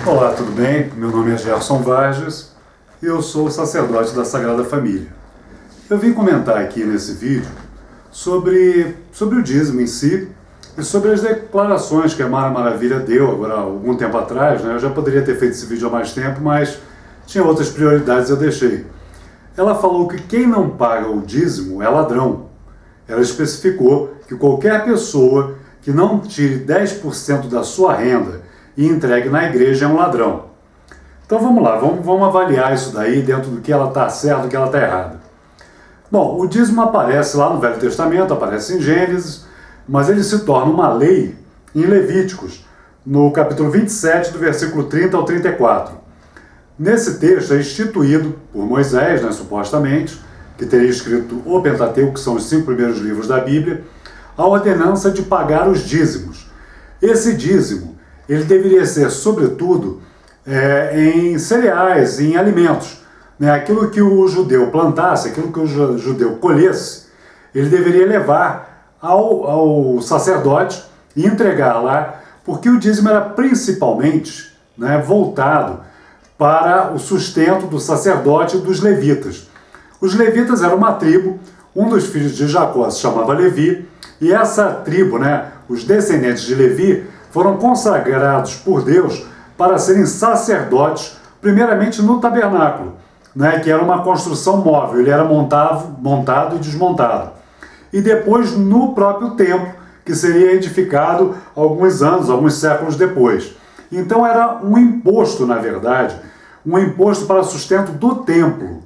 Olá, tudo bem? Meu nome é Gerson Vargas e eu sou sacerdote da Sagrada Família. Eu vim comentar aqui nesse vídeo sobre o dízimo em si e sobre as declarações que a Mara Maravilha deu agora há algum tempo atrás, né? Eu já poderia ter feito esse vídeo há mais tempo, mas tinha outras prioridades e eu deixei. Ela falou que quem não paga o dízimo é ladrão. Ela especificou que qualquer pessoa que não tire 10% da sua renda e entregue na igreja é um ladrão. Então vamos lá, vamos avaliar isso daí dentro do que ela está certa e do que ela está errada. Bom, o dízimo aparece lá no Velho Testamento, aparece em Gênesis, mas ele se torna uma lei em Levíticos, no capítulo 27, do versículo 30 ao 34. Nesse texto é instituído por Moisés, né, supostamente, que teria escrito o Pentateuco, que são os 5 primeiros livros da Bíblia, a ordenança de pagar os dízimos. Esse dízimo, ele deveria ser, sobretudo, em cereais, em alimentos. Né? Aquilo que o judeu plantasse, aquilo que o judeu colhesse, ele deveria levar ao sacerdote e entregar lá, porque o dízimo era principalmente, né, voltado para o sustento do sacerdote e dos levitas. Os levitas eram uma tribo, um dos filhos de Jacó se chamava Levi, e essa tribo, né, os descendentes de Levi, foram consagrados por Deus para serem sacerdotes, primeiramente no tabernáculo, né, que era uma construção móvel, ele era montado e desmontado. E depois no próprio templo, que seria edificado alguns anos, alguns séculos depois. Então era um imposto, na verdade, um imposto para sustento do templo.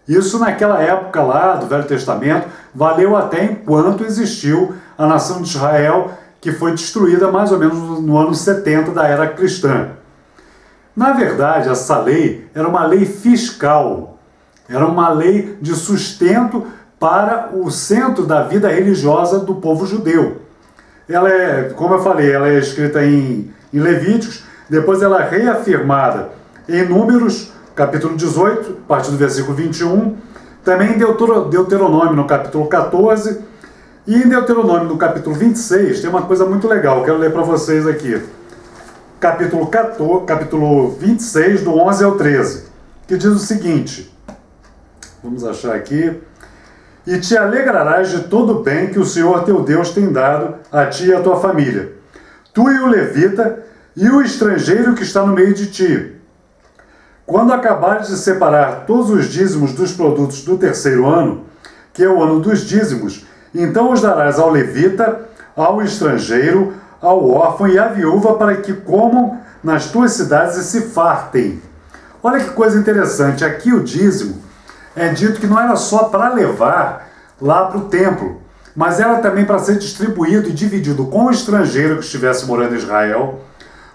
Isso naquela época lá do Velho Testamento valeu até enquanto existiu a nação de Israel, que foi destruída mais ou menos no ano 70 da era cristã. Na verdade, essa lei era uma lei fiscal, era uma lei de sustento para o centro da vida religiosa do povo judeu. Ela é, como eu falei, ela é escrita em Levíticos, depois ela é reafirmada em Números, capítulo 18, a partir do versículo 21, também em Deuteronômio, no capítulo 14, e em Deuteronômio, no capítulo 26, tem uma coisa muito legal, eu quero ler para vocês aqui. Capítulo 26, do 11 ao 13, que diz o seguinte, vamos achar aqui, e te alegrarás de todo o bem que o Senhor teu Deus tem dado a ti e a tua família, tu e o levita e o estrangeiro que está no meio de ti. Quando acabares de separar todos os dízimos dos produtos do terceiro ano, que é o ano dos dízimos, então os darás ao levita, ao estrangeiro, ao órfão e à viúva para que comam nas tuas cidades e se fartem. Olha que coisa interessante, aqui o dízimo é dito que não era só para levar lá para o templo, mas era também para ser distribuído e dividido com o estrangeiro que estivesse morando em Israel,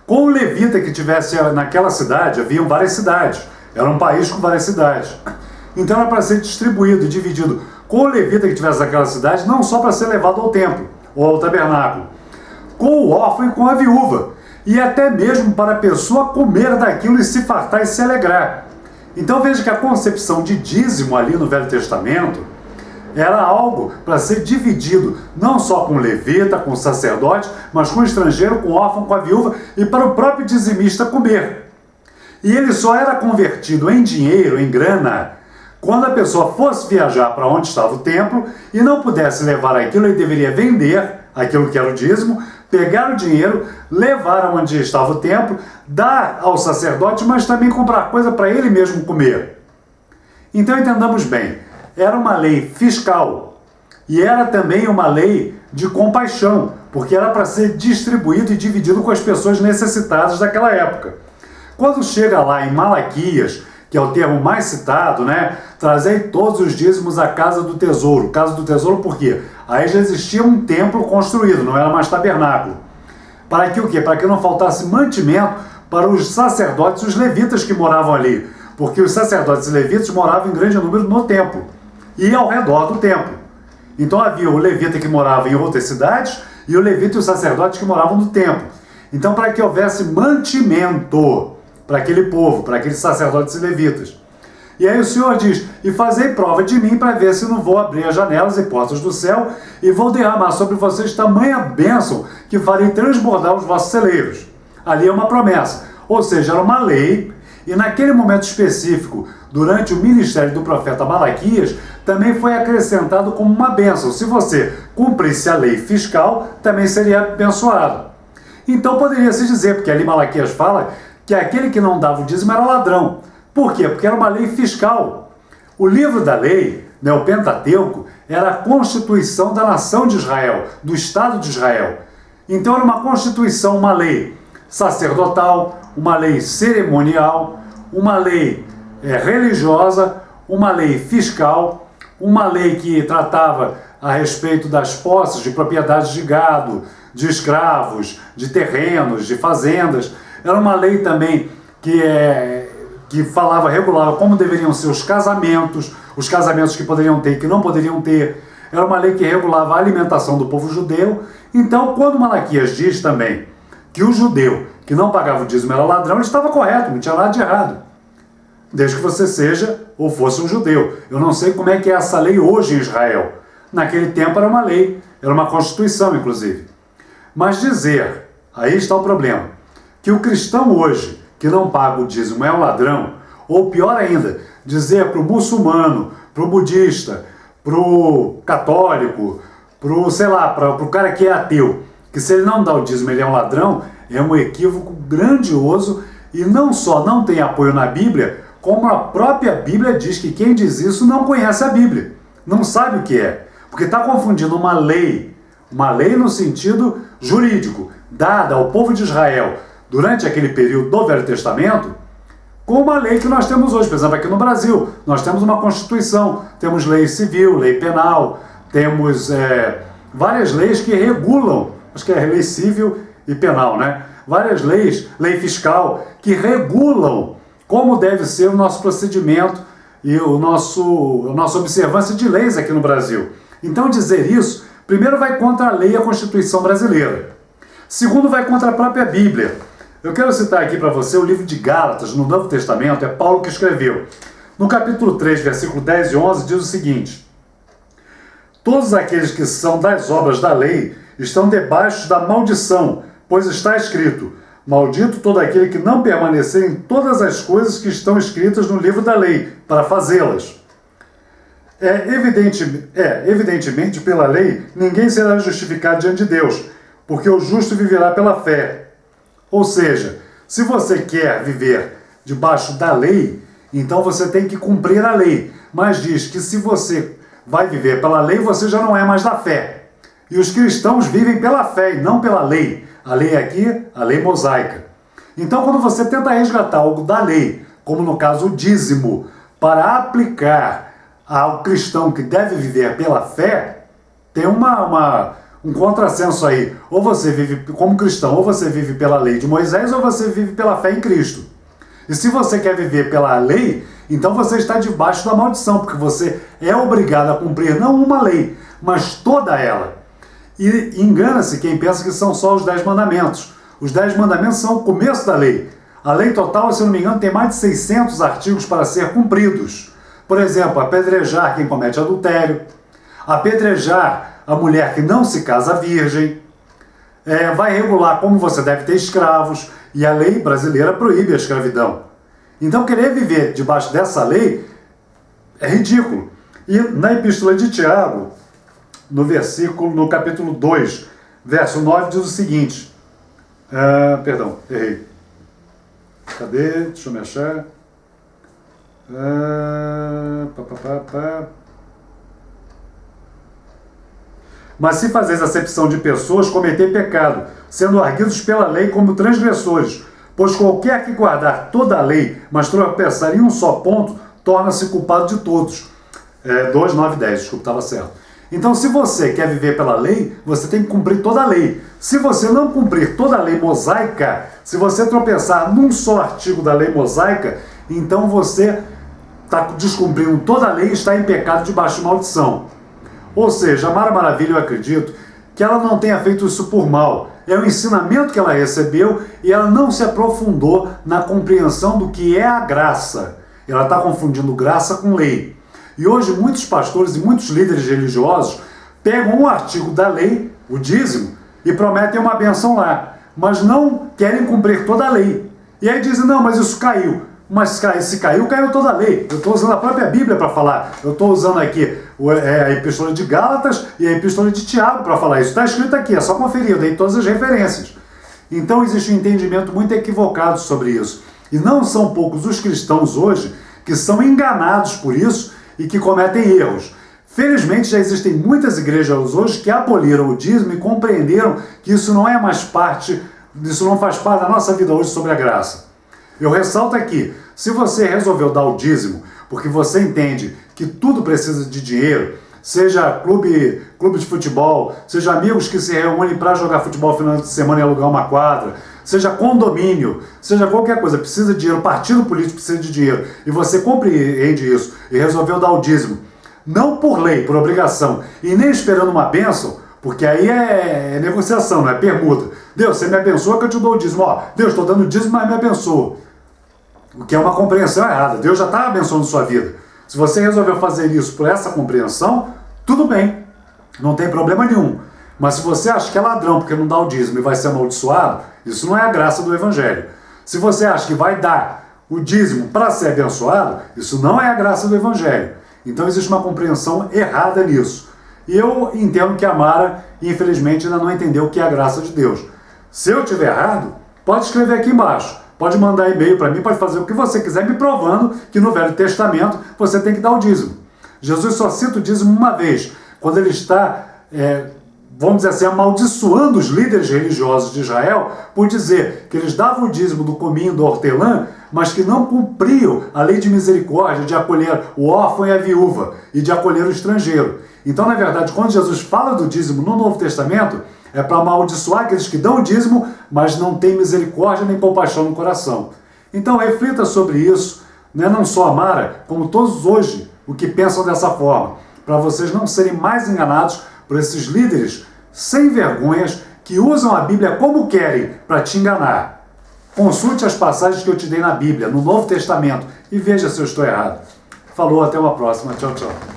com o levita que estivesse naquela cidade. Haviam várias cidades, era um país com várias cidades. Então era para ser distribuído e dividido com o levita que estivesse naquela cidade, não só para ser levado ao templo ou ao tabernáculo, com o órfão e com a viúva, e até mesmo para a pessoa comer daquilo e se fartar e se alegrar. Então veja que a concepção de dízimo ali no Velho Testamento era algo para ser dividido, não só com o levita, com o sacerdote, mas com o estrangeiro, com o órfão, com a viúva, e para o próprio dizimista comer. E ele só era convertido em dinheiro, em grana, quando a pessoa fosse viajar para onde estava o templo e não pudesse levar aquilo, ele deveria vender aquilo que era o dízimo, pegar o dinheiro, levar aonde estava o templo, dar ao sacerdote, mas também comprar coisa para ele mesmo comer. Então entendamos bem, era uma lei fiscal e era também uma lei de compaixão, porque era para ser distribuído e dividido com as pessoas necessitadas daquela época. Quando chega lá em Malaquias, que é o termo mais citado, né? Trazei todos os dízimos à casa do tesouro. Casa do tesouro por quê? Aí já existia um templo construído, não era mais tabernáculo. Para que o quê? Para que não faltasse mantimento para os sacerdotes e os levitas que moravam ali. Porque os sacerdotes e levitas moravam em grande número no templo e ao redor do templo. Então havia o levita que morava em outras cidades e o levita e os sacerdotes que moravam no templo. Então para que houvesse mantimento para aquele povo, para aqueles sacerdotes e levitas. E aí o Senhor diz, e fazei prova de mim para ver se não vou abrir as janelas e portas do céu e vou derramar sobre vocês tamanha bênção que farei transbordar os vossos celeiros. Ali é uma promessa. Ou seja, era uma lei, e naquele momento específico, durante o ministério do profeta Malaquias, também foi acrescentado como uma bênção. Se você cumprisse a lei fiscal, também seria abençoado. Então poderia-se dizer, porque ali Malaquias fala que aquele que não dava o dízimo era ladrão. Por quê? Porque era uma lei fiscal. O livro da lei, né, o Pentateuco, era a constituição da nação de Israel, do Estado de Israel. Então era uma constituição, uma lei sacerdotal, uma lei cerimonial, uma lei religiosa, uma lei fiscal, uma lei que tratava a respeito das posses de propriedades de gado, de escravos, de terrenos, de fazendas. Era uma lei também que falava, regulava como deveriam ser os casamentos que poderiam ter e que não poderiam ter. Era uma lei que regulava a alimentação do povo judeu. Então, quando Malaquias diz também que o judeu que não pagava o dízimo era ladrão, ele estava correto, não tinha nada de errado. Desde que você seja ou fosse um judeu. Eu não sei como é que é essa lei hoje em Israel. Naquele tempo era uma lei, era uma constituição, inclusive. Mas dizer, aí está o problema, que o cristão hoje, que não paga o dízimo, é um ladrão, ou pior ainda, dizer para o muçulmano, para o budista, para o católico, para o cara que é ateu, que se ele não dá o dízimo ele é um ladrão, é um equívoco grandioso e não só não tem apoio na Bíblia, como a própria Bíblia diz que quem diz isso não conhece a Bíblia, não sabe o que é, porque está confundindo uma lei no sentido jurídico, dada ao povo de Israel durante aquele período do Velho Testamento, com uma lei que nós temos hoje. Por exemplo, aqui no Brasil, nós temos uma Constituição, temos lei civil, lei penal, temos várias leis que regulam, acho que é lei civil e penal, né? Várias leis, lei fiscal, que regulam como deve ser o nosso procedimento e a nossa observância de leis aqui no Brasil. Então dizer isso, primeiro vai contra a lei e a Constituição brasileira. Segundo, vai contra a própria Bíblia. Eu quero citar aqui para você o livro de Gálatas, no Novo Testamento, é Paulo que escreveu. No capítulo 3, versículo 10 e 11, diz o seguinte: todos aqueles que são das obras da lei estão debaixo da maldição, pois está escrito: maldito todo aquele que não permanecer em todas as coisas que estão escritas no livro da lei, para fazê-las. Evidentemente, pela lei, ninguém será justificado diante de Deus, porque o justo viverá pela fé. Ou seja, se você quer viver debaixo da lei, então você tem que cumprir a lei. Mas diz que se você vai viver pela lei, você já não é mais da fé. E os cristãos vivem pela fé e não pela lei. A lei aqui, a lei mosaica. Então, quando você tenta resgatar algo da lei, como no caso o dízimo, para aplicar ao cristão que deve viver pela fé, tem um contrassenso aí. Ou você vive como cristão, ou você vive pela lei de Moisés, ou você vive pela fé em Cristo. E se você quer viver pela lei, então você está debaixo da maldição, porque você é obrigado a cumprir não uma lei, mas toda ela. E engana-se quem pensa que são só os 10 mandamentos. Os 10 mandamentos são o começo da lei. A lei total, se não me engano, tem mais de 600 artigos para ser cumpridos. Por exemplo, apedrejar quem comete adultério, apedrejar a mulher que não se casa virgem, vai regular como você deve ter escravos, e a lei brasileira proíbe a escravidão. Então, querer viver debaixo dessa lei é ridículo. E na Epístola de Tiago, no capítulo 2, verso 9, diz o seguinte, perdão, errei. Cadê? Deixa eu me achar. Mas se fazeis acepção de pessoas, cometei pecado, sendo arguidos pela lei como transgressores. Pois qualquer que guardar toda a lei, mas tropeçar em um só ponto, torna-se culpado de todos. 2, 9, 10, desculpa, estava certo. Então, se você quer viver pela lei, você tem que cumprir toda a lei. Se você não cumprir toda a lei mosaica, se você tropeçar num só artigo da lei mosaica, então você está descumprindo toda a lei e está em pecado debaixo de maldição. Ou seja, a Mara Maravilha, eu acredito que ela não tenha feito isso por mal. É o ensinamento que ela recebeu e ela não se aprofundou na compreensão do que é a graça. Ela está confundindo graça com lei. E hoje muitos pastores e muitos líderes religiosos pegam um artigo da lei, o dízimo, e prometem uma benção lá, mas não querem cumprir toda a lei. E aí dizem, não, mas isso caiu. Mas se caiu, caiu toda a lei. Eu estou usando a própria Bíblia para falar. Eu estou usando aqui a Epístola de Gálatas e a Epístola de Tiago para falar isso. Está escrito aqui, é só conferir, eu dei todas as referências. Então existe um entendimento muito equivocado sobre isso. E não são poucos os cristãos hoje que são enganados por isso e que cometem erros. Felizmente já existem muitas igrejas hoje que aboliram o dízimo e compreenderam que isso não é mais parte, isso não faz parte da nossa vida hoje sobre a graça. Eu ressalto aqui, se você resolveu dar o dízimo porque você entende que tudo precisa de dinheiro, seja clube de futebol, seja amigos que se reúnem para jogar futebol final de semana e alugar uma quadra, seja condomínio, seja qualquer coisa, precisa de dinheiro, partido político precisa de dinheiro, e você compreende isso e resolveu dar o dízimo, não por lei, por obrigação, e nem esperando uma bênção, porque aí é negociação, não é permuta. Deus, você me abençoa que eu te dou o dízimo. Ó, Deus, estou dando o dízimo, mas me abençoa. O que é uma compreensão errada. Deus já está abençoando sua vida. Se você resolveu fazer isso por essa compreensão, tudo bem, não tem problema nenhum. Mas se você acha que é ladrão porque não dá o dízimo e vai ser amaldiçoado, isso não é a graça do Evangelho. Se você acha que vai dar o dízimo para ser abençoado, isso não é a graça do Evangelho. Então existe uma compreensão errada nisso. E eu entendo que a Mara, infelizmente, ainda não entendeu o que é a graça de Deus. Se eu estiver errado, pode escrever aqui embaixo. Pode mandar e-mail para mim, pode fazer o que você quiser, me provando que no Velho Testamento você tem que dar o dízimo. Jesus só cita o dízimo uma vez, quando ele está, vamos dizer assim, amaldiçoando os líderes religiosos de Israel por dizer que eles davam o dízimo do cominho, do hortelã, mas que não cumpriam a lei de misericórdia de acolher o órfão e a viúva e de acolher o estrangeiro. Então, na verdade, quando Jesus fala do dízimo no Novo Testamento, é para amaldiçoar aqueles que dão o dízimo, mas não têm misericórdia nem compaixão no coração. Então, reflita sobre isso, né? Não só a Mara, como todos hoje, o que pensam dessa forma, para vocês não serem mais enganados por esses líderes sem vergonhas que usam a Bíblia como querem para te enganar. Consulte as passagens que eu te dei na Bíblia, no Novo Testamento, e veja se eu estou errado. Falou, até uma próxima. Tchau, tchau.